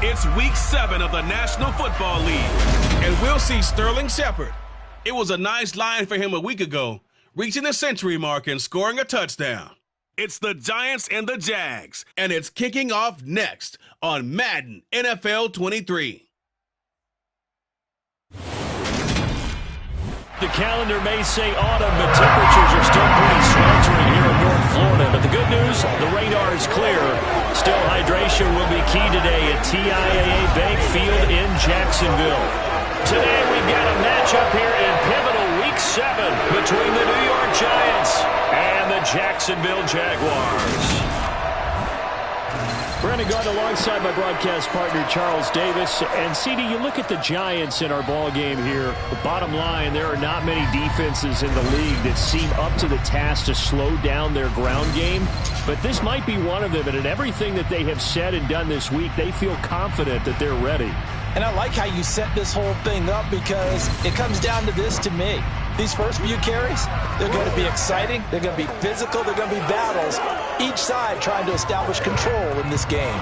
It's Week 7 of the National Football League, and we'll see Sterling Shepard. It was a nice line for him a week ago, reaching the century mark and scoring a touchdown. It's the Giants and the Jags, and it's kicking off next on Madden NFL 23. The calendar may say autumn, but temperatures are still pretty sweltering here in North Florida. But the good news, the radar is clear. Still, hydration will be key today at TIAA Bank Field in Jacksonville. Today, we've got a matchup here in pivotal Week 7 between the New York Giants and the Jacksonville Jaguars. Brandon Gaunt alongside my broadcast partner, Charles Davis. And, CD, you look at the Giants in our ball game here. The bottom line, there are not many defenses in the league that seem up to the task to slow down their ground game. But this might be one of them. And in everything that they have said and done this week, they feel confident that they're ready. And I like how you set this whole thing up because it comes down to this to me. These first few carries, they're going to be exciting, they're going to be physical, they're going to be battles. Each side trying to establish control in this game.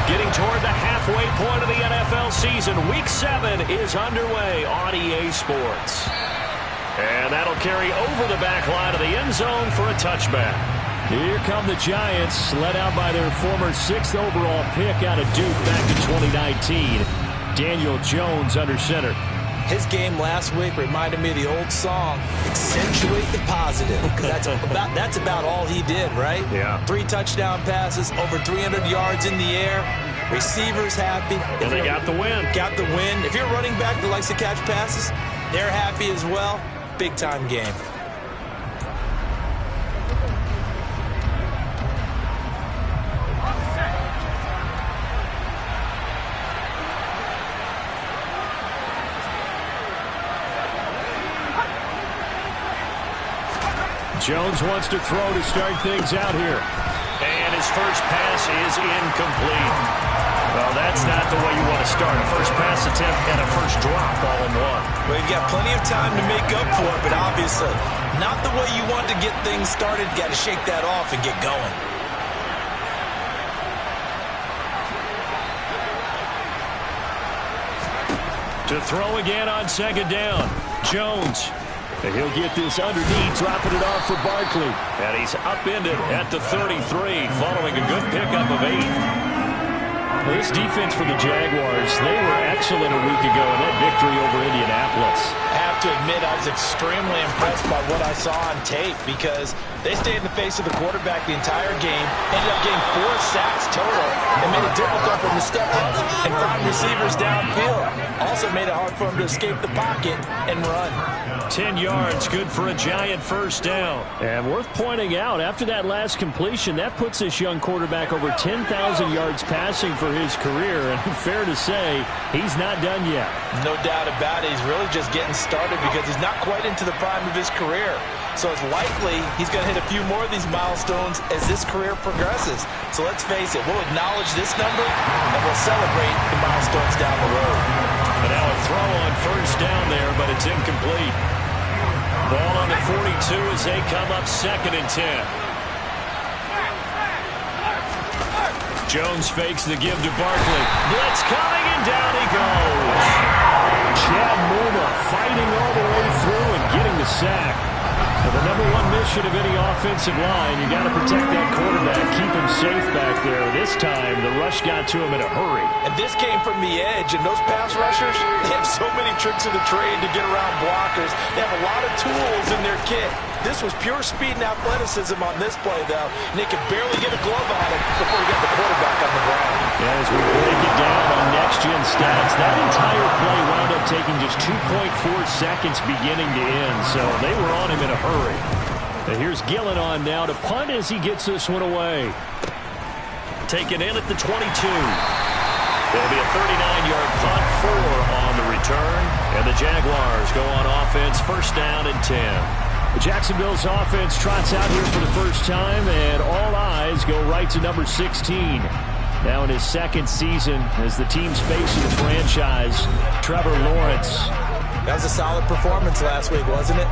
Getting toward the halfway point of the NFL season, Week 7 is underway on EA Sports. And that'll carry over the back line of the end zone for a touchback. Here come the Giants, led out by their former 6th overall pick out of Duke back in 2019. Daniel Jones under center. His game last week reminded me of the old song, Accentuate the Positive, because that's about all he did, right? Yeah. 3 touchdown passes, over 300 yards in the air. Receivers happy. And they got the win. Got the win. If you're a running back that likes to catch passes, they're happy as well. Big-time game. Jones wants to throw to start things out here. And his first pass is incomplete. Well, that's not the way you want to start. A first pass attempt and a first drop all in one. Well, you've got plenty of time to make up for it, but obviously not the way you want to get things started. Got to shake that off and get going. To throw again on second down. Jones. And he'll get this underneath, dropping it off for Barkley. And he's upended at the 33, following a good pickup of 8. Well, this defense for the Jaguars, they were excellent a week ago in that victory over Indianapolis. I have to admit, I was extremely impressed by what I saw on tape because they stayed in the face of the quarterback the entire game, ended up getting 4 sacks total, and made it difficult for him to step up and find receivers downfield. Also made it hard for him to escape the pocket and run. 10 yards, good for a Giant first down. And worth pointing out, after that last completion, that puts this young quarterback over 10,000 yards passing for his career. And fair to say, he's not done yet. No doubt about it. He's really just getting started because he's not quite into the prime of his career. So it's likely he's going to hit a few more of these milestones as this career progresses. So let's face it, we'll acknowledge this number and we'll celebrate the milestones down the road. And now a throw on first down there, but it's incomplete. Ball on the 42 as they come up 2nd and 10. Jones fakes the give to Barkley. Blitz coming, and down he goes. Chad Muma fighting all the way through and getting the sack. Now, the number 1 mission of any offensive line, you got to protect that quarterback, keep him safe back there. This time, the rush got to him in a hurry. And this came from the edge, and those pass rushers, they have so many tricks of the trade to get around blockers. They have a lot of tools in their kit. This was pure speed and athleticism on this play, though, and they could barely get a glove on him before he got the quarterback on the ground. Yeah, as we break it down on next-gen stats, that entire play wound up taking just 2.4 seconds beginning to end, so they were on him in a hurry. And here's Gillen on now to punt as he gets this one away. Taken in at the 22. It'll be a 39-yard punt, 4 on the return, and the Jaguars go on offense, first down and 10. Jacksonville's offense trots out here for the first time, and all eyes go right to number 16. Now in his second season as the team's face of the franchise, Trevor Lawrence. That was a solid performance last week, wasn't it?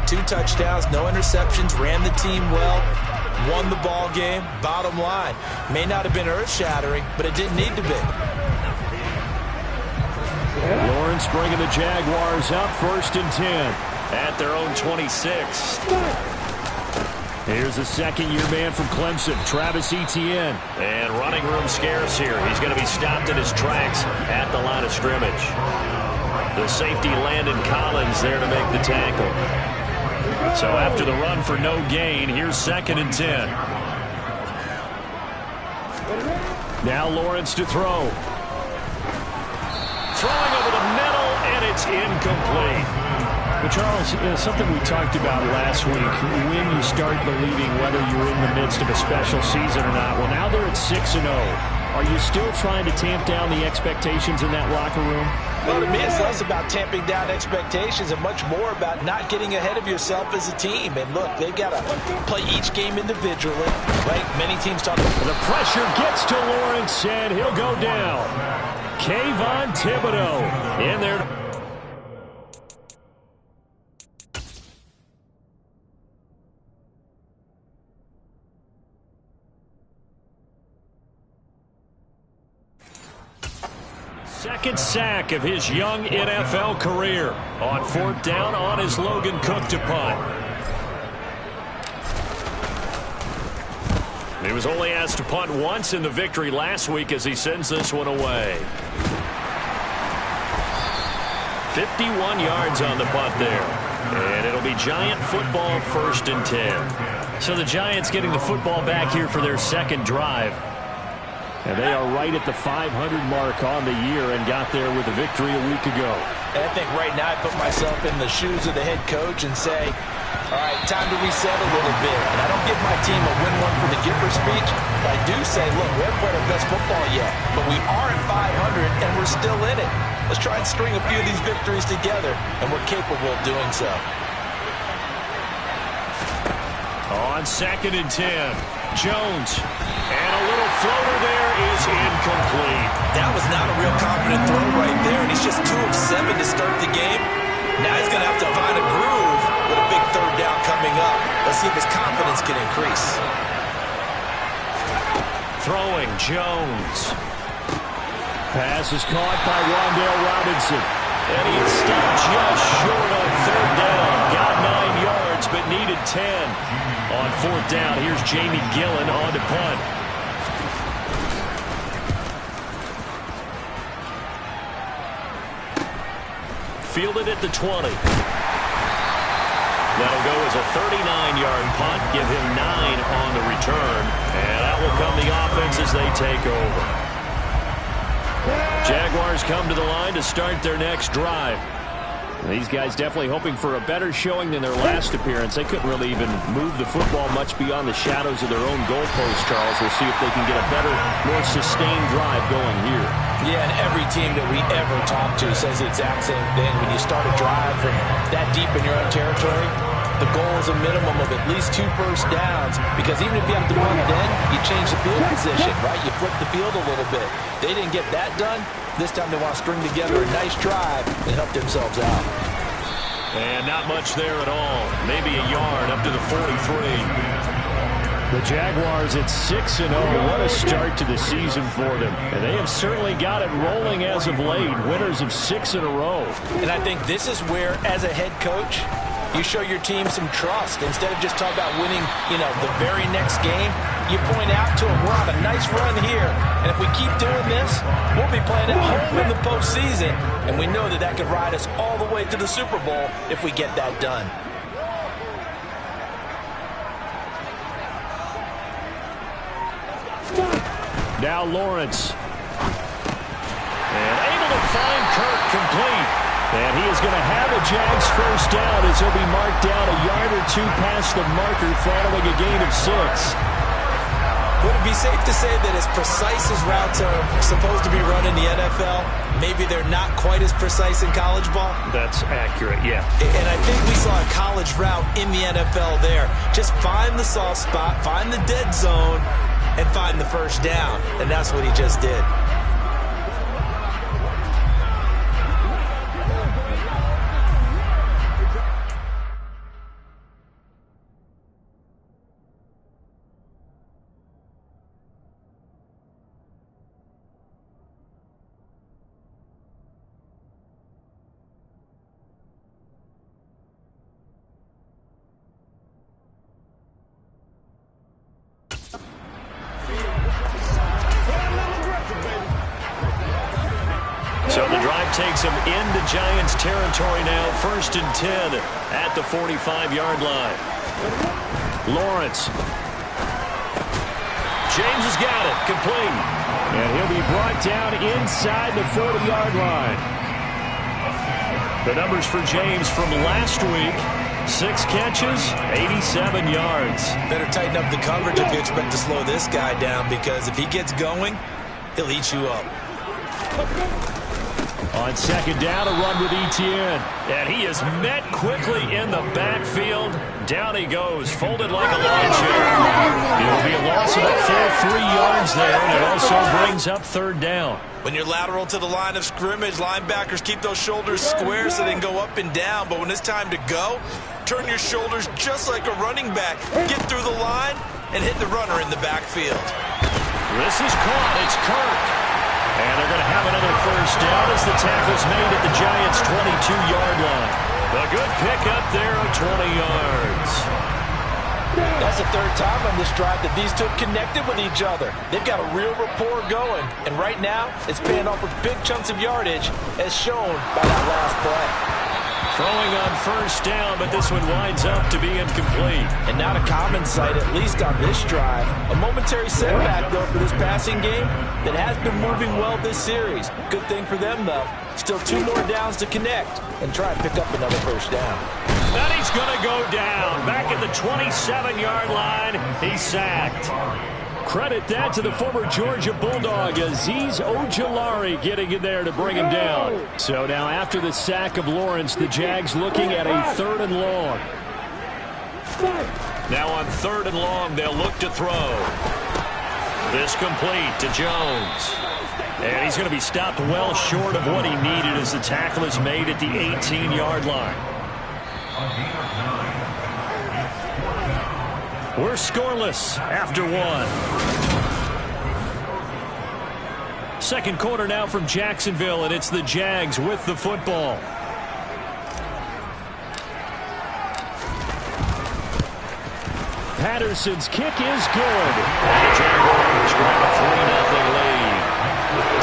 2 touchdowns, no interceptions, ran the team well, won the ball game. Bottom line, may not have been earth-shattering, but it didn't need to be. Lawrence bringing the Jaguars up 1st and 10 at their own 26. Here's the second-year man from Clemson, Travis Etienne. And running room scarce here. He's going to be stopped in his tracks at the line of scrimmage. The safety Landon Collins there to make the tackle. So after the run for no gain, here's 2nd and 10. Now Lawrence to throw. Throwing over the middle, and it's incomplete. But Charles, something we talked about last week, when you start believing whether you're in the midst of a special season or not. Well, now they're at 6-0. Are you still trying to tamp down the expectations in that locker room? Well, to me, it's less about tamping down expectations and much more about not getting ahead of yourself as a team. And look, they've got to play each game individually, right? Many teams talk about the pressure gets to Lawrence, and he'll go down. Kayvon Thibodeau in there. Second sack of his young NFL career. On 4th down on his Logan Cook to punt. He was only asked to punt once in the victory last week as he sends this one away. 51 yards on the punt there. And it'll be Giant football 1st and 10. So the Giants getting the football back here for their second drive. And they are right at the 500 mark on the year and got there with a victory a week ago. And I think right now I put myself in the shoes of the head coach and say, all right, time to reset a little bit. And I don't give my team a win one for the Gipper speech, but I do say, look, we haven't played our best football yet, but we are at 500 and we're still in it. Let's try and string a few of these victories together, and we're capable of doing so. On 2nd and 10, Jones. And a little floater there is incomplete. That was not a real confident throw right there, and he's just 2 of 7 to start the game. Now he's going to have to find a groove with a big 3rd down coming up. Let's see if his confidence can increase. Throwing, Jones. Pass is caught by Wan'Dale Robinson. And he stopped just short on 3rd down. Got 9 yards, but needed 10. On 4th down, here's Jamie Gillen on to punt. Fielded at the 20. That'll go as a 39-yard punt. Give him 9 on the return. And out will come the offense as they take over. Jaguars come to the line to start their next drive. These guys definitely hoping for a better showing than their last appearance. They couldn't really even move the football much beyond the shadows of their own goalpost, Charles. We'll see if they can get a better, more sustained drive going here. Yeah, and every team that we ever talk to says the exact same thing. When you start a drive from that deep in your own territory, the goal is a minimum of at least 2 first downs, because even if you have to punt then, you change the field position, right? You flip the field a little bit. They didn't get that done. This time they want to string together a nice drive and help themselves out. And not much there at all. Maybe a yard up to the 43. The Jaguars at 6-0. What a start to the season for them. And they have certainly got it rolling as of late. Winners of 6 in a row. And I think this is where, as a head coach, you show your team some trust. Instead of just talking about winning, the very next game, you point out to them, we're on a nice run here. And if we keep doing this, we'll be playing at home in the postseason. And we know that that could ride us all the way to the Super Bowl if we get that done. Now Lawrence. And able to find Kirk complete. And he is going to have a Jags first down as he'll be marked down a yard or 2 past the marker following a gain of 6. Would it be safe to say that as precise as routes are supposed to be run in the NFL, maybe they're not quite as precise in college ball? That's accurate, yeah. And I think we saw a college route in the NFL there. Just find the soft spot, find the dead zone, and find the first down, and that's what he just did. So the drive takes him into Giants territory now, 1st and 10 at the 45-yard line. Lawrence. James has got it, complete. And he'll be brought down inside the 40-yard line. The numbers for James from last week, 6 catches, 87 yards. Better tighten up the coverage if you expect to slow this guy down, because if he gets going, he'll eat you up. On 2nd down, a run with Etienne. And he is met quickly in the backfield. Down he goes, folded like a lawn chair. It'll be a loss of a full 3 yards there, and it also brings up 3rd down. When you're lateral to the line of scrimmage, linebackers keep those shoulders square so they can go up and down. But when it's time to go, turn your shoulders just like a running back. Get through the line and hit the runner in the backfield. This is caught. It's Kirk. And they're going to have another first down as the tackle's made at the Giants' 22-yard line. A good pickup there of 20 yards. That's the 3rd time on this drive that these two have connected with each other. They've got a real rapport going. And right now, it's paying off with big chunks of yardage, as shown by that last play. Throwing on 1st down, but this one winds up to be incomplete. And not a common sight, at least on this drive. A momentary setback, though, for this passing game that has been moving well this series. Good thing for them, though. Still 2 more downs to connect and try and pick up another first down. And he's going to go down. Back at the 27-yard line, he's sacked. Credit that to the former Georgia Bulldog, Azeez Ojulari, getting in there to bring him down. So now after the sack of Lawrence, the Jags looking at a 3rd and long. Now on 3rd and long, they'll look to throw. This complete to Jones. And he's going to be stopped well short of what he needed as the tackle is made at the 18-yard line. We're scoreless after 1. 2nd quarter now from Jacksonville, and it's the Jags with the football. Patterson's kick is good. And the Jaguars grab a 3-0 lead.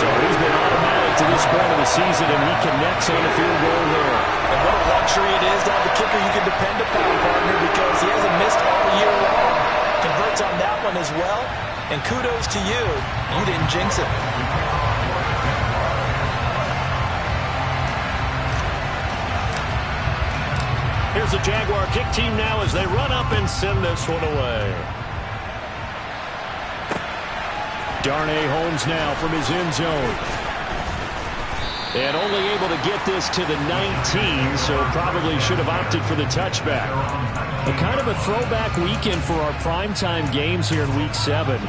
So he's been automatic to this point of the season, and he connects on the field goal there. And what a luxury it is to have a kicker you can depend upon, partner, because he hasn't missed all year long. Converts on that one as well, and kudos to you. You didn't jinx it. Here's the Jaguar kick team now as they run up and send this one away. Darnay Holmes now from his end zone. And only able to get this to the 19, so probably should have opted for the touchback. A kind of a throwback weekend for our primetime games here in Week 7.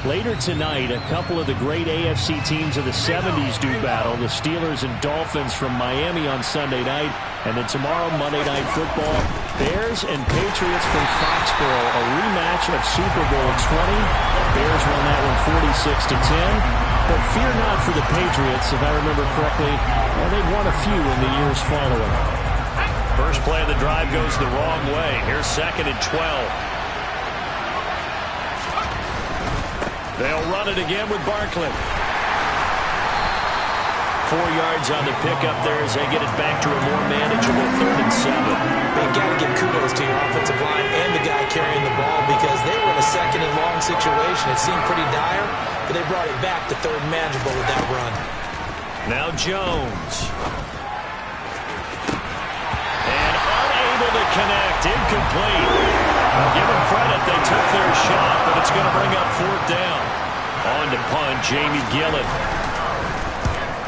Later tonight, a couple of the great AFC teams of the 70s do battle. The Steelers and Dolphins from Miami on Sunday night. And then tomorrow, Monday Night Football, Bears and Patriots from Foxborough. A rematch of Super Bowl 20. Bears won that one 46-10. But fear not for the Patriots, if I remember correctly. Well, they've won a few in the years following. First play of the drive goes the wrong way. Here's 2nd and 12. They'll run it again with Barkley. 4 yards on the pickup there as they get it back to a more manageable 3rd and 7. They got to give kudos to your offensive line and the guy carrying the ball, because they were in a 2nd and long situation. It seemed pretty dire, but they brought it back to 3rd and manageable with that run. Now Jones. And unable to connect. Incomplete. Give them credit. They took their shot, but it's going to bring up 4th down. On to punt, Jamie Gillen.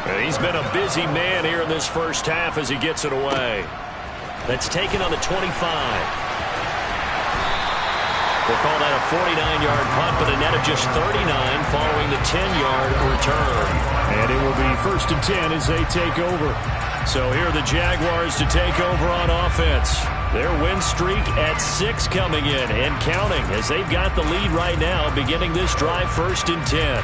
And he's been a busy man here in this first half as he gets it away. That's taken on the 25. We'll call that a 49-yard punt, but a net of just 39 following the 10-yard return. And it will be 1st and 10 as they take over. So here are the Jaguars to take over on offense. Their win streak at 6 coming in and counting as they've got the lead right now beginning this drive 1st and 10.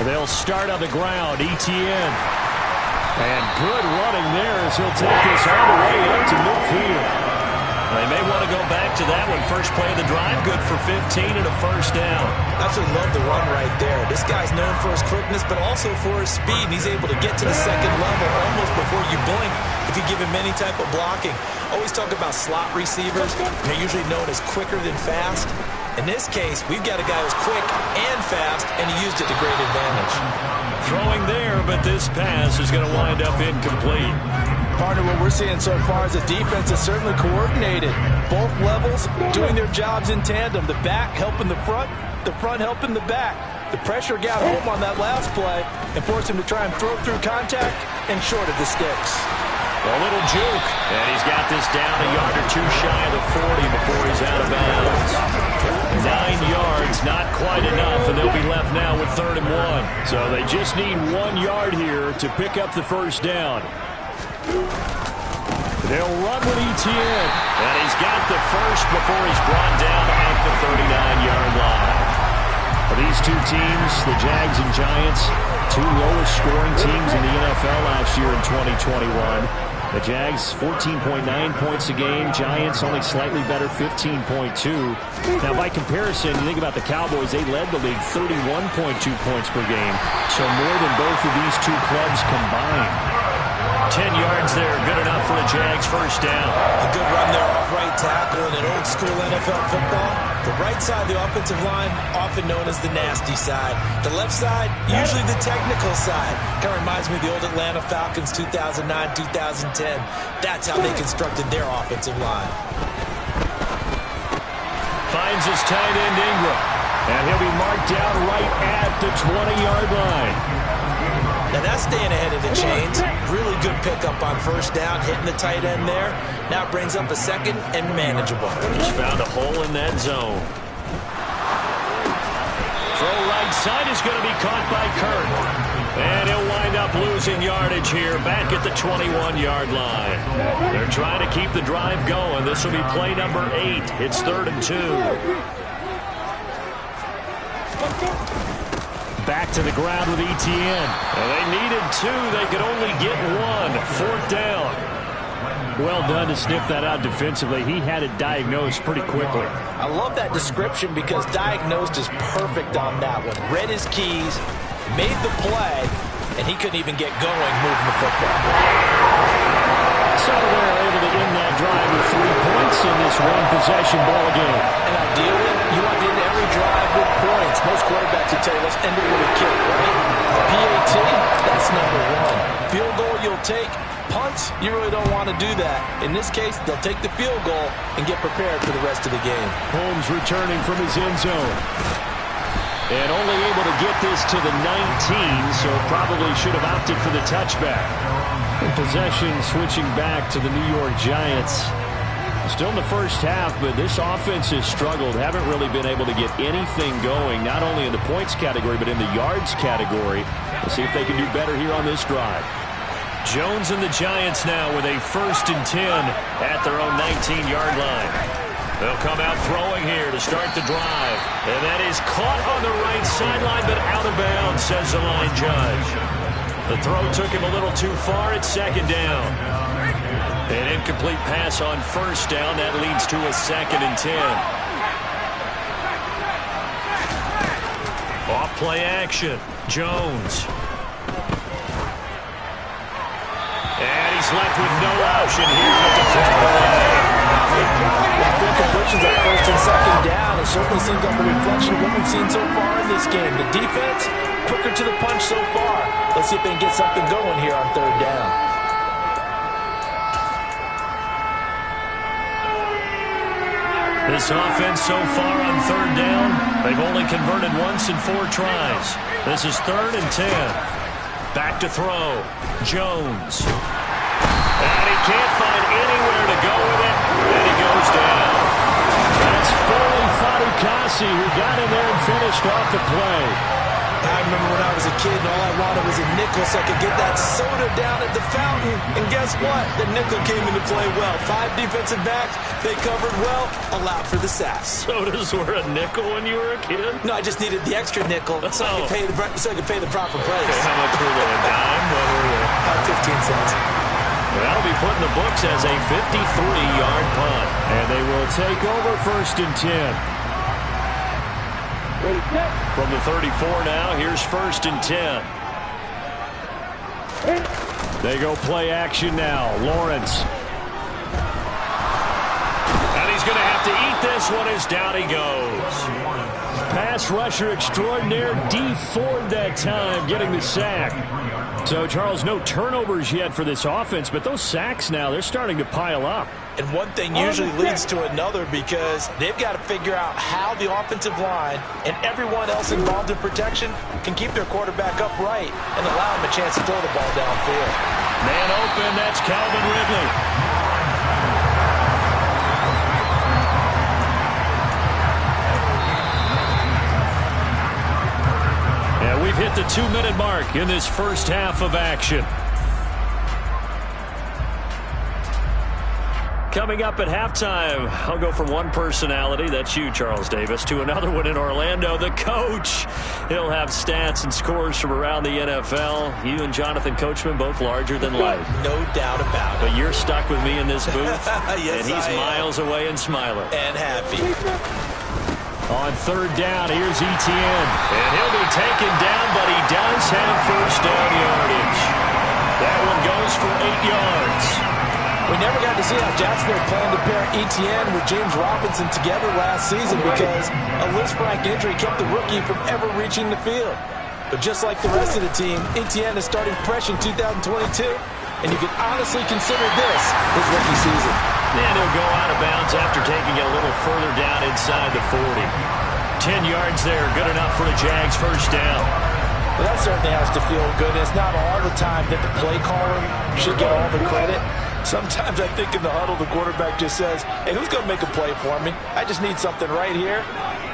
They'll start on the ground. Etienne. And good running there as he'll take this all the way up to midfield. They may want to go back to that one. First play of the drive, good for 15 and a 1st down. Absolutely love the run right there. This guy's known for his quickness, but also for his speed. He's able to get to the 2nd level almost before you blink if you give him any type of blocking. Always talk about slot receivers. They're usually known as quicker than fast. In this case, we've got a guy who's quick and fast, and he used it to great advantage. Throwing there, but this pass is going to wind up incomplete. Partner, what we're seeing so far is the defense is certainly coordinated. Both levels doing their jobs in tandem. The back helping the front helping the back. The pressure got home on that last play and forced him to try and throw through contact and short of the sticks. A little juke, and he's got this down a yard or 2 shy of the 40 before he's out of bounds. 9 yards, not quite enough, and they'll be left now with 3rd and 1. So they just need 1 yard here to pick up the 1st down. They'll run with Etienne. And he's got the first before he's brought down at the 39-yard line. These two teams, the Jags and Giants, 2 lowest scoring teams in the NFL last year in 2021. The Jags, 14.9 points a game. Giants only slightly better, 15.2. Now, by comparison, you think about the Cowboys, they led the league 31.2 points per game. So more than both of these two clubs combined. 10 yards there, good enough for the Jags' 1st down. A good run there off right tackle in an old school NFL football. The right side of the offensive line, often known as the nasty side. The left side, usually the technical side. Kind of reminds me of the old Atlanta Falcons 2009, 2010. That's how they constructed their offensive line. Finds his tight end Ingram. And he'll be marked down right at the 20-yard line. Now that's staying ahead of the chains. Really good pickup on 1st down, hitting the tight end there. Now brings up a 2nd and manageable. Just found a hole in that zone. Throw right side is going to be caught by Kirk. And he'll wind up losing yardage here back at the 21-yard line. They're trying to keep the drive going. This will be play number 8. It's 3rd and 2. Back to the ground with Etienne. Well, they needed 2. They could only get 1. 4th down. Well done to sniff that out defensively. He had it diagnosed pretty quickly. I love that description because diagnosed is perfect on that one. Read his keys, made the play, and he couldn't even get going moving the football. So they're able to end that drive with 3 points in this one-possession ball game. And ideally, you want to end every drive with points. Most quarterbacks would tell you, let's end it with a kick, right? PAT, that's number 1. Field goal you'll take. Punts, you really don't want to do that. In this case, they'll take the field goal and get prepared for the rest of the game. Holmes returning from his end zone. And only able to get this to the 19, so probably should have opted for the touchback. Possession switching back to the New York Giants. Still in the first half, but this offense has struggled. Haven't really been able to get anything going, not only in the points category, but in the yards category. We'll see if they can do better here on this drive. Jones and the Giants now with a 1st and 10 at their own 19-yard line. They'll come out throwing here to start the drive. And that is caught on the right sideline, but out of bounds, says the line judge. The throw took him a little too far at 2nd down. An incomplete pass on 1st down. That leads to a 2nd and 10. Off play action. Jones. And he's left with no option here at the Good conversions on 1st and 2nd down. It certainly seems like a reflection of what we've seen so far in this game. The defense, quicker to the punch so far. Let's see if they can get something going here on 3rd down. This offense so far on 3rd down, they've only converted once in 4 tries. This is 3rd and 10. Back to throw. Jones. And he can't find anywhere to go with it, and he goes down. That's Foley Fatukasi who got in there and finished off the play. I remember when I was a kid and all I wanted was a nickel so I could get that soda down at the fountain. And guess what? The nickel came into play well. 5 defensive backs, they covered well, allowed for the sacks. Sodas were a nickel when you were a kid? No, I just needed the extra nickel so I could pay the proper price. Okay, how much were they? A dime? What were they? About 15 cents. That'll be put in the books as a 53-yard punt. And they will take over 1st and 10. From the 34 now, here's 1st and 10. They go play action now. Lawrence. And he's going to have to eat this one as down he goes. Pass rusher extraordinaire, D Ford that time, getting the sack. So, Charles, no turnovers yet for this offense, but those sacks now, they're starting to pile up. And one thing usually leads to another because they've got to figure out how the offensive line and everyone else involved in protection can keep their quarterback upright and allow him a chance to throw the ball downfield. Man open, that's Calvin Ridley. Yeah, we've hit the 2-minute mark in this first half of action. Coming up at halftime, I'll go from one personality, that's you, Charles Davis, to another one in Orlando, the coach. He'll have stats and scores from around the NFL. You and Jonathan Coachman, both larger than life. No doubt about it. But you're stuck with me in this booth, yes, and he's miles away and smiling. And happy. On 3rd down, here's Etienne. And he'll be taken down, but he does have 1st down yardage. That one goes for 8 yards. We never got to see how Jacksonville planned to pair Etienne with James Robinson together last season because a Lisfranc injury kept the rookie from ever reaching the field. But just like the rest of the team, Etienne is starting fresh in 2022, and you can honestly consider this his rookie season. And he'll go out of bounds after taking it a little further down inside the 40. 10 yards there, good enough for the Jags' 1st down. Well, that certainly has to feel good. It's not all the time that the play caller should get all the credit. Sometimes I think in the huddle, the quarterback just says, hey, who's going to make a play for me? I just need something right here.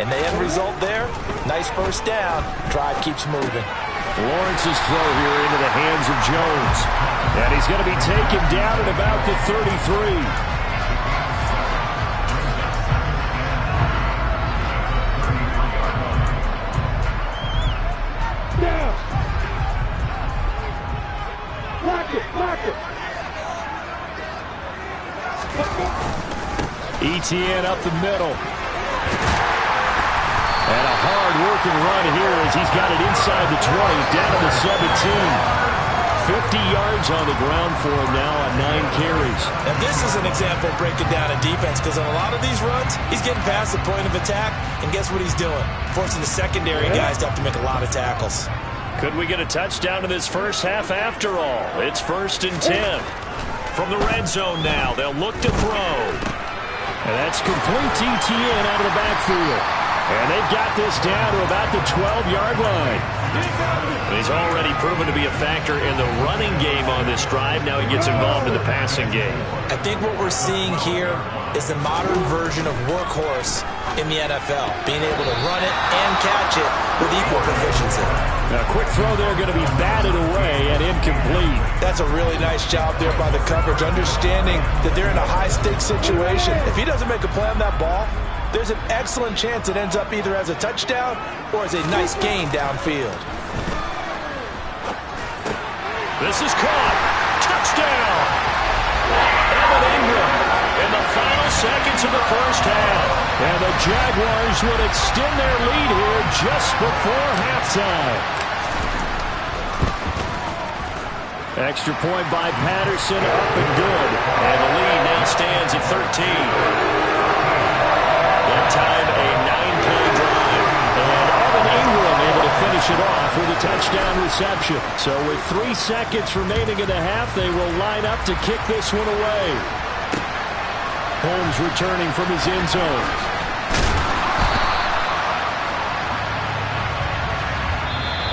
And the end result there, nice 1st down. Drive keeps moving. Lawrence's throw here into the hands of Jones. And he's going to be taken down at about the 33. Etienne up the middle. And a hard-working run here as he's got it inside the 20, down to the 17. 50 yards on the ground for him now on 9 carries. And this is an example of breaking down a defense because on a lot of these runs, he's getting past the point of attack, and guess what he's doing? Forcing the secondary guys to have to make a lot of tackles. Could we get a touchdown in this first half after all? It's 1st and 10. From the red zone now, they'll look to throw. And that's complete to Etienne out of the backfield. And they've got this down to about the 12-yard line. He's already proven to be a factor in the running game on this drive. Now he gets involved in the passing game. I think what we're seeing here is the modern version of workhorse in the NFL. Being able to run it and catch it with equal proficiency. A quick throw there going to be batted away and incomplete. That's a really nice job there by the coverage, understanding that they're in a high-stakes situation. If he doesn't make a play on that ball, there's an excellent chance it ends up either as a touchdown or as a nice gain downfield. This is caught. Touchdown! Evan Ingram in the final seconds of the first half. And the Jaguars would extend their lead here just before halftime. Extra point by Patterson, up and good. And the lead now stands at 13. That time a 9-play drive. And Evan Ingram able to finish it off with a touchdown reception. So with 3 seconds remaining in the half, they will line up to kick this one away. Holmes returning from his end zone.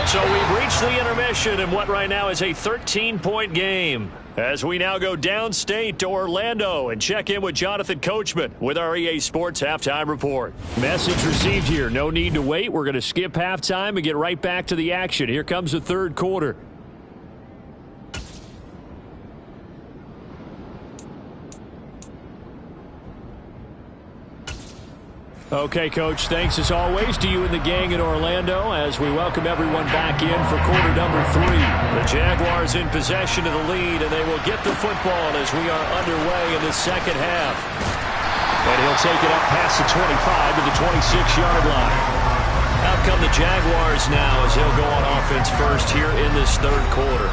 So we've reached the intermission in what right now is a 13-point game. As we now go downstate to Orlando and check in with Jonathan Coachman with our EA Sports Halftime Report. Message received here. No need to wait. We're going to skip halftime and get right back to the action. Here comes the third quarter. Okay, Coach, thanks as always to you and the gang in Orlando as we welcome everyone back in for quarter number 3. The Jaguars in possession of the lead, and they will get the football as we are underway in the second half. And he'll take it up past the 25 to the 26-yard line. Out come the Jaguars now as they'll go on offense first here in this third quarter.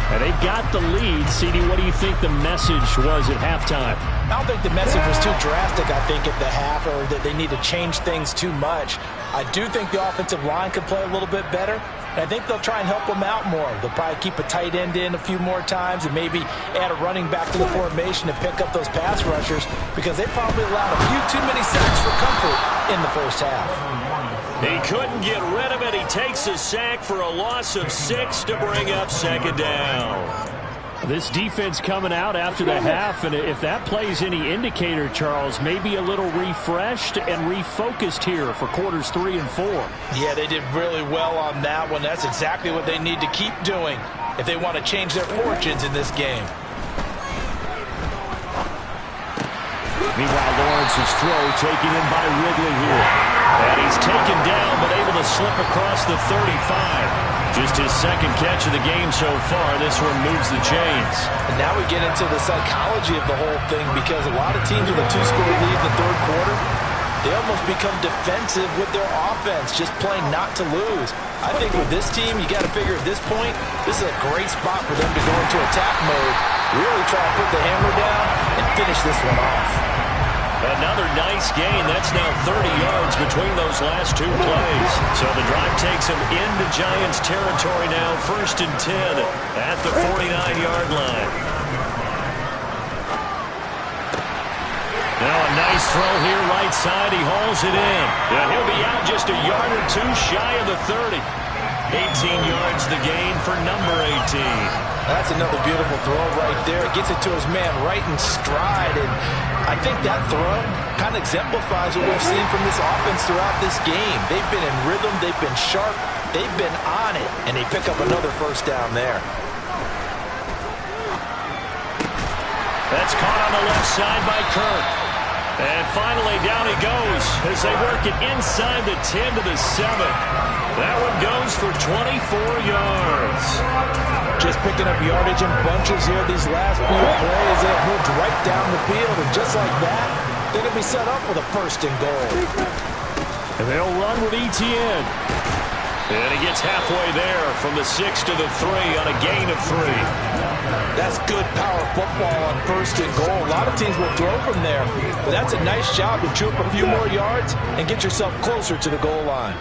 And they've got the lead. CD, what do you think the message was at halftime? I don't think the message was too drastic, I think, at the half, or that they need to change things too much. I do think the offensive line could play a little bit better, and I think they'll try and help them out more. They'll probably keep a tight end in a few more times and maybe add a running back to the formation to pick up those pass rushers because they probably allowed a few too many sacks for comfort in the first half. He couldn't get rid of it. He takes a sack for a loss of 6 to bring up second down. This defense coming out after the half, and if that plays any indicator, Charles, maybe a little refreshed and refocused here for quarters 3 and 4. Yeah, they did really well on that one. That's exactly what they need to keep doing if they want to change their fortunes in this game. Meanwhile, Lawrence's throw taken in by Ridley here. And he's taken down, but able to slip across the 35. Just his second catch of the game so far. This one moves the chains. And now we get into the psychology of the whole thing because a lot of teams with a 2-score lead in the third quarter, they almost become defensive with their offense, just playing not to lose. I think with this team, you got to figure at this point, this is a great spot for them to go into attack mode, really try to put the hammer down and finish this one off. Another nice gain. That's now 30 yards between those last 2 plays. So the drive takes him into Giants territory now, 1st and 10 at the 49-yard line. Now a nice throw here right side. He hauls it in. And he'll be out just a yard or 2 shy of the 30. 18 yards the gain for number 18. That's another beautiful throw right there. It gets it to his man right in stride. And I think that throw kind of exemplifies what we've seen from this offense throughout this game. They've been in rhythm. They've been sharp. They've been on it. And they pick up another first down there. That's caught on the left side by Kirk. And finally down he goes as they work it inside the 10 to the 7. That one goes for 24 yards. Just picking up yardage in bunches here these last few plays. They have moved right down the field, and just like that, they're going to be set up with a 1st and goal. And they'll run with ETN. And he gets halfway there from the 6 to the 3 on a gain of 3. That's good power football on 1st and goal. A lot of teams will throw from there, but that's a nice job to chew up a few more yards and get yourself closer to the goal line.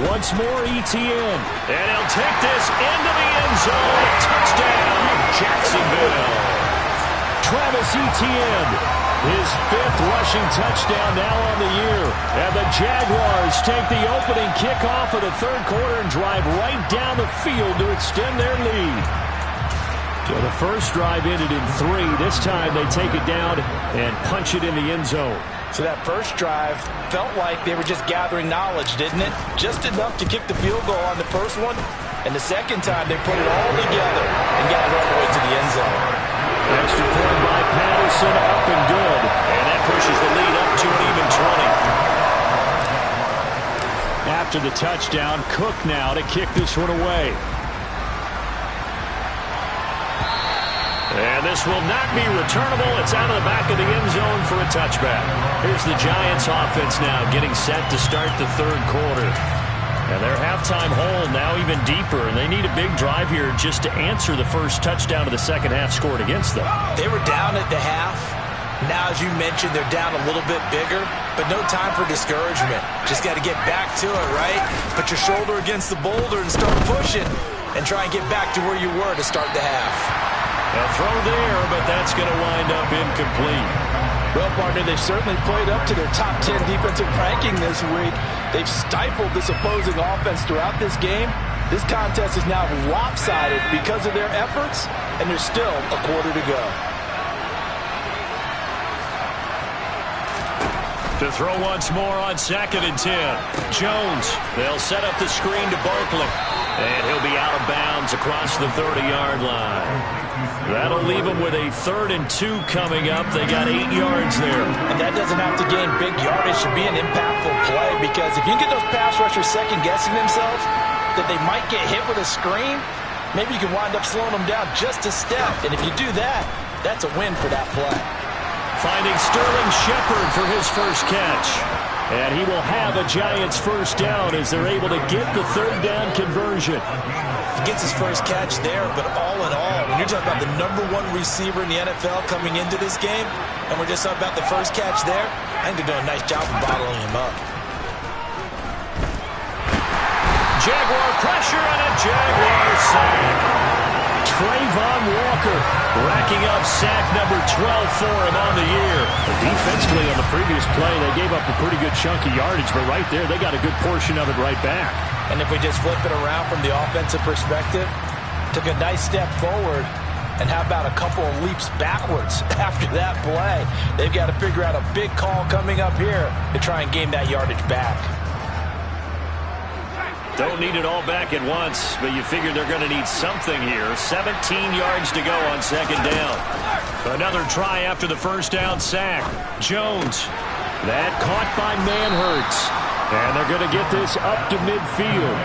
Once more, ETN. And he'll take this into the end zone. Touchdown, Jacksonville. Travis Etienne, his 5th rushing touchdown now on the year. And the Jaguars take the opening kickoff of the third quarter and drive right down the field to extend their lead. So the first drive ended in 3. This time they take it down and punch it in the end zone. So that first drive felt like they were just gathering knowledge, didn't it? Just enough to kick the field goal on the first one. And the second time, they put it all together and got it all the way to the end zone. Extra point by Patterson, up and good. And that pushes the lead up to an even 20. After the touchdown, Cook now to kick this one away. And this will not be returnable. It's out of the back of the end zone for a touchback. Here's the Giants offense now getting set to start the third quarter. And their halftime hole now even deeper. And they need a big drive here just to answer the first touchdown of the second half scored against them. They were down at the half. Now, as you mentioned, they're down a little bit bigger, but no time for discouragement. Just got to get back to it, right? Put your shoulder against the boulder and start pushing and try and get back to where you were to start the half. A throw there, but that's going to wind up incomplete. Well, partner, they've certainly played up to their top 10 defensive ranking this week. They've stifled this opposing offense throughout this game. This contest is now lopsided because of their efforts, and there's still a quarter to go. To throw once more on 2nd and 10. Jones, they'll set up the screen to Barkley. And he'll be out of bounds across the 30-yard line. That'll leave them with a 3rd and 2 coming up. They got 8 yards there. And that doesn't have to gain big yardage to be an impactful play, because if you can get those pass rushers second-guessing themselves that they might get hit with a screen, maybe you can wind up slowing them down just a step. And if you do that, that's a win for that play. Finding Sterling Shepard for his first catch. And he will have a Giants first down as they're able to get the 3rd down conversion. He gets his first catch there, but all in all, when you're talking about the #1 receiver in the NFL coming into this game, and we're just talking about the first catch there, I think they're doing a nice job of bottling him up. Jaguar pressure and a Jaguar sack. Trayvon Walker racking up sack number 12 for him on the year. Defensively on the previous play, they gave up a pretty good chunk of yardage, but right there, they got a good portion of it right back. And if we just flip it around from the offensive perspective, took a nice step forward, and how about a couple of leaps backwards after that play? They've got to figure out a big call coming up here to try and gain that yardage back. Don't need it all back at once, but you figure they're going to need something here. 17 yards to go on 2nd down. Another try after the first down sack. Jones. That caught by Manhertz. And they're going to get this up to midfield.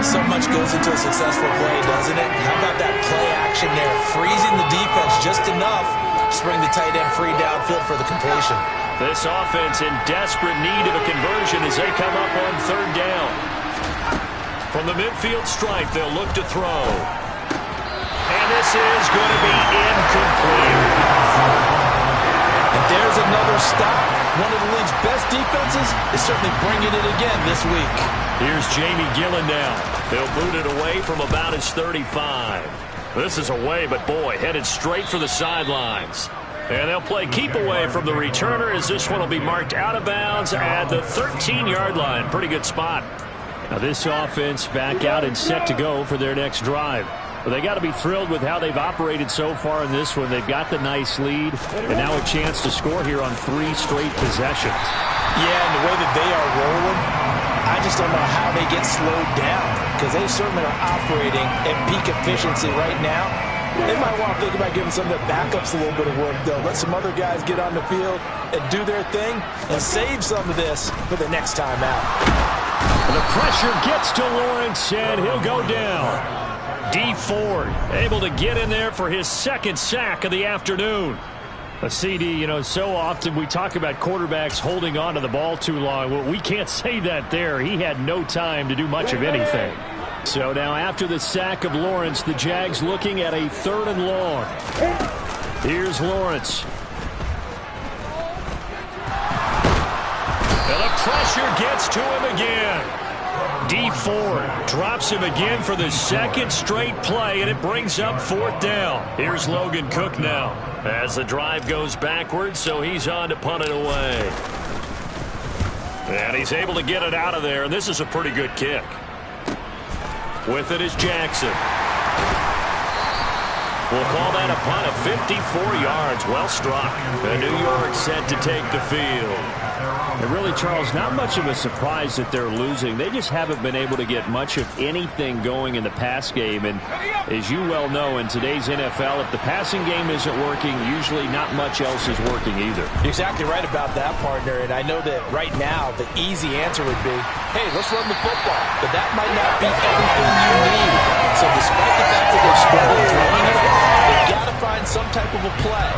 So much goes into a successful play, doesn't it? How about that play action there? Freezing the defense just enough to bring the tight end free downfield for the completion. This offense in desperate need of a conversion as they come up on 3rd down. From the midfield stripe, they'll look to throw. And this is going to be incomplete. And there's another stop. One of the league's best defenses is certainly bringing it again this week. Here's Jamie Gillen now. They'll boot it away from about his 35. This is away, but boy, headed straight for the sidelines. And they'll play keep away from the returner as this one will be marked out of bounds at the 13-yard line. Pretty good spot. Now this offense back out and set to go for their next drive. Well, they got to be thrilled with how they've operated so far in this one. They've got the nice lead, and now a chance to score here on 3 straight possessions. Yeah, and the way that they are rolling, I just don't know how they get slowed down, because they certainly are operating at peak efficiency right now. They might want to think about giving some of their backups a little bit of work, though. Let some other guys get on the field and do their thing and save some of this for the next time out. The pressure gets to Lawrence, and he'll go down. D. Ford able to get in there for his 2nd sack of the afternoon. A CD, you know, so often we talk about quarterbacks holding on to the ball too long. Well, we can't say that there. He had no time to do much of anything. So now after the sack of Lawrence, the Jags looking at a 3rd and long. Here's Lawrence. And the pressure gets to him again. D. Ford drops him again for the 2nd straight play, and it brings up 4th down. Here's Logan Cook now as the drive goes backwards, so he's on to punt it away. And he's able to get it out of there, and this is a pretty good kick. With it is Jackson. We'll call that a punt of 54 yards. Well struck. And New York set to take the field. And really, Charles, not much of a surprise that they're losing. They just haven't been able to get much of anything going in the pass game. And as you well know, in today's NFL, if the passing game isn't working, usually not much else is working either. You're exactly right about that, partner. And I know that right now the easy answer would be, hey, let's run the football. But that might not be everything you need. So despite the fact that they're struggling throwing it, they've got to find some type of a play,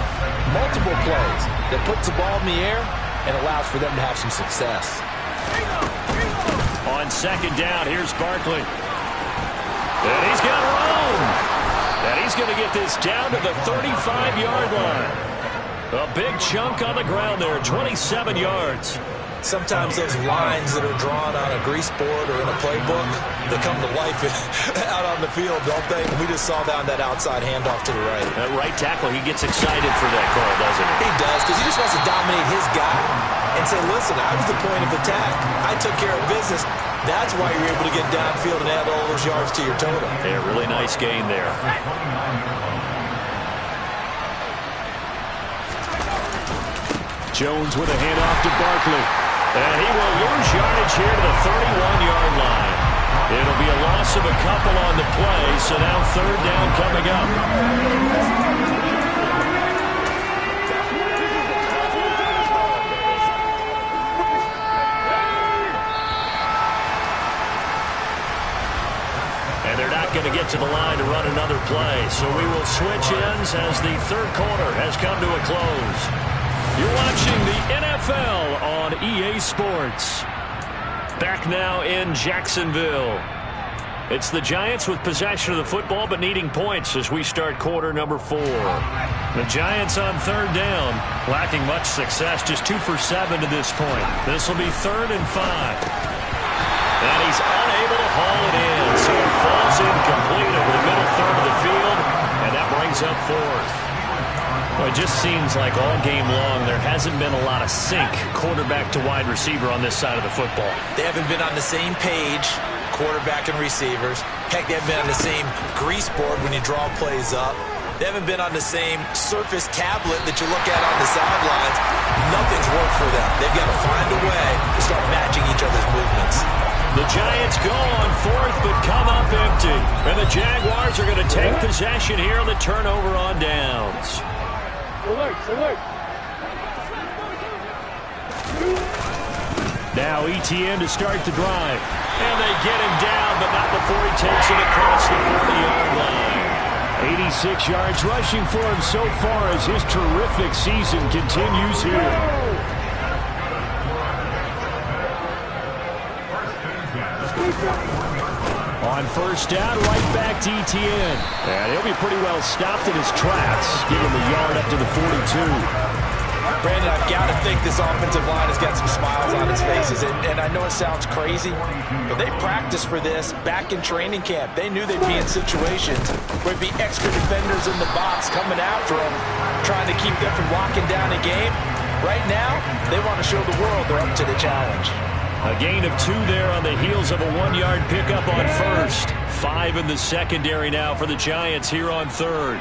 multiple plays, that puts the ball in the air and allows for them to have some success. On 2nd down, here's Barkley. And he's got room. And he's going to get this down to the 35-yard line. A big chunk on the ground there, 27 yards. Sometimes those lines that are drawn on a grease board or in a playbook, they come to life out on the field, don't they? We just saw down that outside handoff to the right. That right tackle, he gets excited for that call, doesn't he? He does, because he just wants to dominate his guy and say, listen, I was the point of attack. I took care of business. That's why you're able to get downfield and add all those yards to your total. Yeah, really nice gain there. Jones with a handoff to Barkley. And he will lose yardage here to the 31-yard line. It'll be a loss of a couple on the play, so now third down coming up. And they're not going to get to the line to run another play, so we will switch ends as the third quarter has come to a close. You're watching the NFL on EA Sports. Back now in Jacksonville. It's the Giants with possession of the football but needing points as we start quarter number 4. The Giants on third down, lacking much success, just 2 for 7 to this point. This will be 3rd and 5. And he's unable to haul it in, so it falls incomplete over the middle third of the field, and that brings up 4th. Well, it just seems like all game long there hasn't been a lot of sync quarterback to wide receiver on this side of the football. They haven't been on the same page, quarterback and receivers. Heck, they haven't been on the same grease board when you draw plays up. They haven't been on the same surface tablet that you look at on the sidelines. Nothing's worked for them. They've got to find a way to start matching each other's movements. The Giants go on 4th but come up empty. And the Jaguars are going to take possession here on the turnover on downs. Now ETN to start the drive. And they get him down, but not before he takes it across the 40-yard line. 86 yards rushing for him so far as his terrific season continues here. On first down, right back to ETN. And he'll be pretty well stopped in his tracks. Give him a yard up to the 42. Brandon, I've got to think this offensive line has got some smiles on its faces. And I know it sounds crazy, but they practiced for this back in training camp. They knew they'd be in situations where it'd be extra defenders in the box coming after them, trying to keep them from locking down a game. Right now, they want to show the world they're up to the challenge. A gain of 2 there on the heels of a 1-yard pickup on first. 5 in the secondary now for the Giants here on third.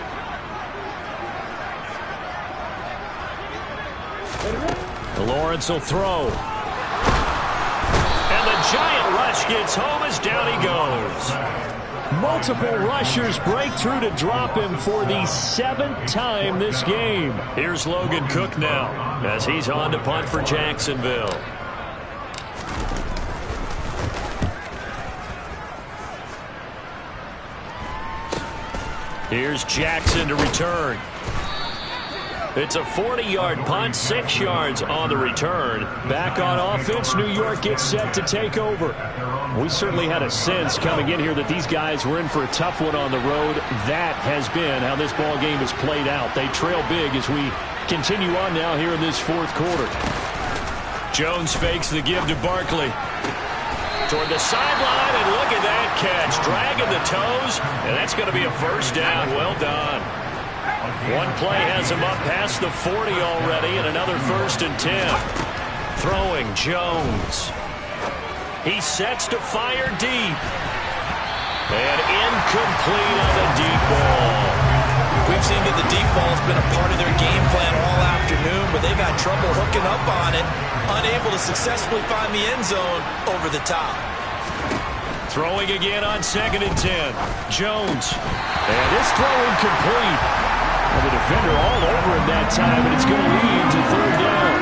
Lawrence will throw. And the giant rush gets home as down he goes. Multiple rushers break through to drop him for the 7th time this game. Here's Logan Cook now as he's on to punt for Jacksonville. Here's Jackson to return. It's a 40-yard punt, 6 yards on the return. Back on offense, New York gets set to take over. We certainly had a sense coming in here that these guys were in for a tough one on the road. That has been how this ball game has played out. They trail big as we continue on now here in this 4th quarter. Jones fakes the give to Barkley. Toward the sideline, and look at that catch. Dragging the toes, and that's going to be a first down. Well done. One play has him up past the 40 already, and another 1st and 10. Throwing Jones. He sets to fire deep. And incomplete on the deep ball. We've seen that the deep ball has been a part of their game plan all afternoon, but they've had trouble hooking up on it, unable to successfully find the end zone over the top. Throwing again on 2nd and 10. Jones. And this throw incomplete. Well, the defender all over him that time, and it's going to lead to 3rd down.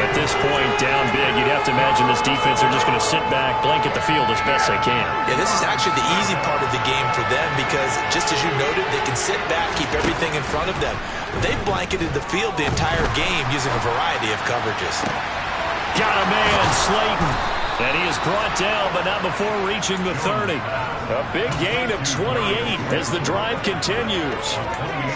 At this point, down big, you'd have to imagine this defense are just going to sit back, blanket the field as best they can. Yeah, this is actually the easy part of the game for them because, just as you noted, they can sit back, keep everything in front of them. They've blanketed the field the entire game using a variety of coverages. Got a man, Slayton. And he is brought down, but not before reaching the 30. A big gain of 28 as the drive continues.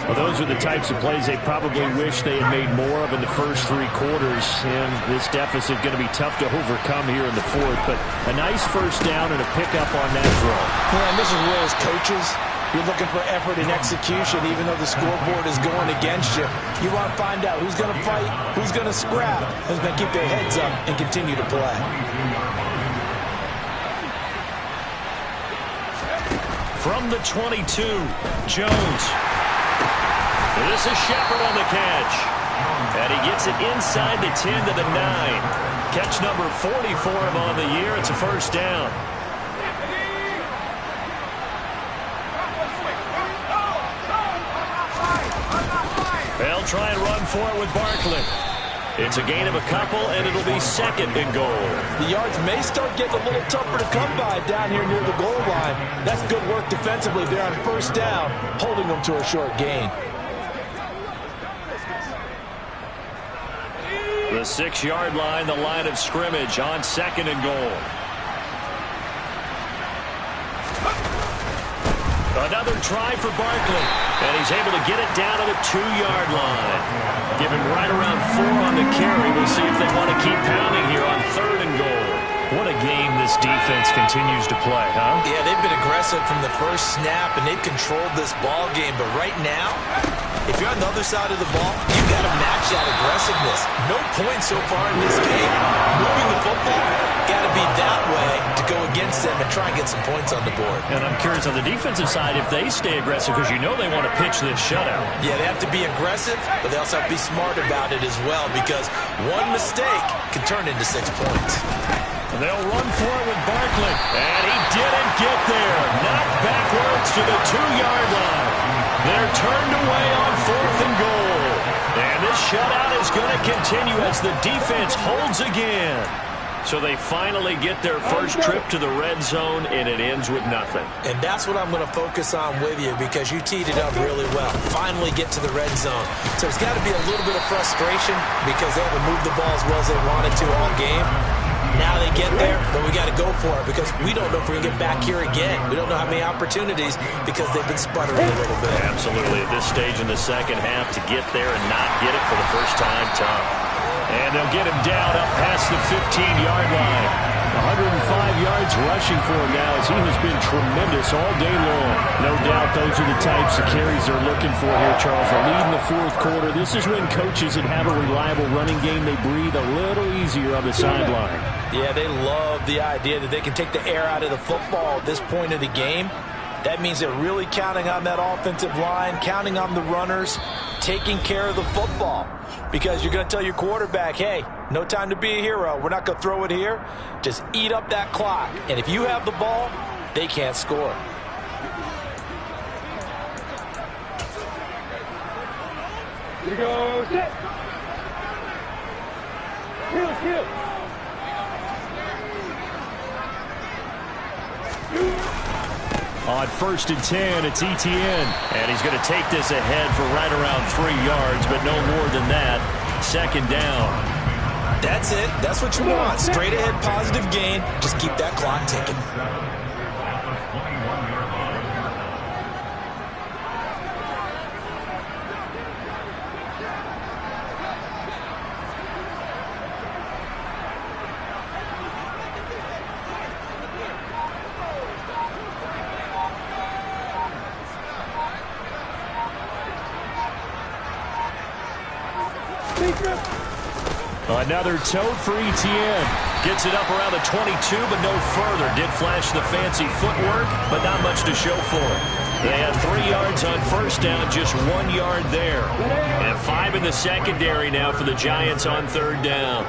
Well, those are the types of plays they probably wish they had made more of in the first 3 quarters. And this deficit going to be tough to overcome here in the 4th. But a nice first down and a pickup on that throw. Yeah, and this is where as coaches, you're looking for effort and execution, even though the scoreboard is going against you. You want to find out who's going to fight, who's going to scrap, who's going to keep their heads up and continue to play. From the 22, Jones. This is Shepard on the catch. And he gets it inside the 10 to the 9. Catch number 40 for him on the year. It's a first down. They'll try and run for it with Barkley. It's a gain of a couple, and it'll be 2nd and goal. The yards may start getting a little tougher to come by down here near the goal line. That's good work defensively there on first down, holding them to a short gain. The 6-yard line, the line of scrimmage on 2nd and goal. Another try for Barkley, and he's able to get it down to the 2-yard line. Give him right around 4 on the carry. We'll see if they want to keep pounding here on 3rd and goal. What a game this defense continues to play, huh? Yeah, they've been aggressive from the first snap, and they've controlled this ball game. But right now, if you're on the other side of the ball, you've got to match that aggressiveness. No points so far in this game. Moving the football, got to be that way to go against them and try and get some points on the board. And I'm curious on the defensive side if they stay aggressive, because you know they want to pitch this shutout. Yeah, they have to be aggressive, but they also have to be smart about it as well, because one mistake can turn into 6 points. And they'll run for it with Barkley. And he didn't get there. Knocked backwards to the 2-yard line. They're turned away on 4th and goal. And this shutout is going to continue as the defense holds again. So they finally get their first trip to the red zone, and it ends with nothing. And that's what I'm going to focus on with you, because you teed it up really well. Finally get to the red zone. So there's got to be a little bit of frustration because they haven't moved the ball as well as they wanted to all game. Now they get there, but we got to go for it, because we don't know if we're going to get back here again. We don't know how many opportunities, because they've been sputtering a little bit. Absolutely. At this stage in the second half, to get there and not get it for the first time, tough. And they'll get him down up past the 15-yard line. 105 yards rushing for him now, as he has been tremendous all day long. No doubt those are the types of carries they're looking for here, Charles. The lead in the 4th quarter. This is when coaches that have a reliable running game, they breathe a little easier on the sideline. Yeah, they love the idea that they can take the air out of the football at this point of the game. That means they're really counting on that offensive line, counting on the runners, taking care of the football. Because you're going to tell your quarterback, hey, no time to be a hero. We're not going to throw it here. Just eat up that clock. And if you have the ball, they can't score. Here we go, set. Heel. On 1st and 10, it's Etienne. And he's going to take this ahead for right around 3 yards, but no more than that. 2nd down. That's it. That's what you want. Straight ahead, positive gain. Just keep that clock ticking. Another tote for Etienne. Gets it up around the 22, but no further. Did flash the fancy footwork, but not much to show for it. They had 3 yards on first down, just 1 yard there. And 5 in the secondary now for the Giants on 3rd down.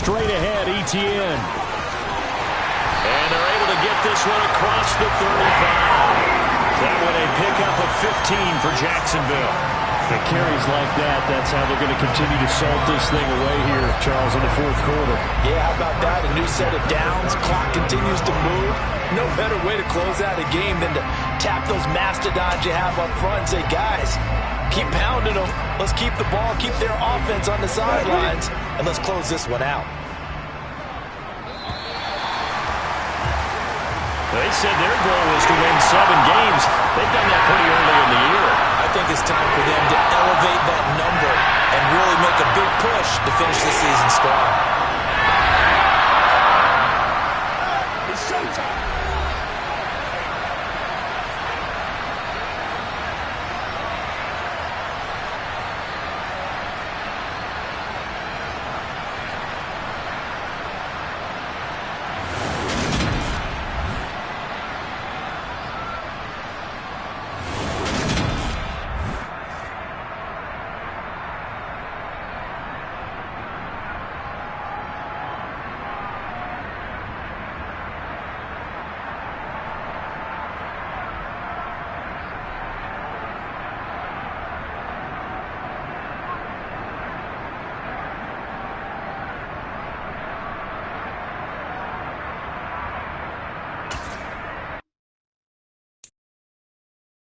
Straight ahead, Etienne. And they're able to get this one across the 35. That one a pick up of 15 for Jacksonville. The carries like that, that's how they're going to continue to salt this thing away here, Charles, in the fourth quarter. Yeah, how about that? A new set of downs. Clock continues to move. No better way to close out a game than to tap those mastodons you have up front and say, guys, keep pounding them. Let's keep the ball, keep their offense on the sidelines, and let's close this one out. They said their goal was to win 7 games. They've done that pretty early in the year. I think it's time for them to elevate that number and really make a big push to finish the season strong.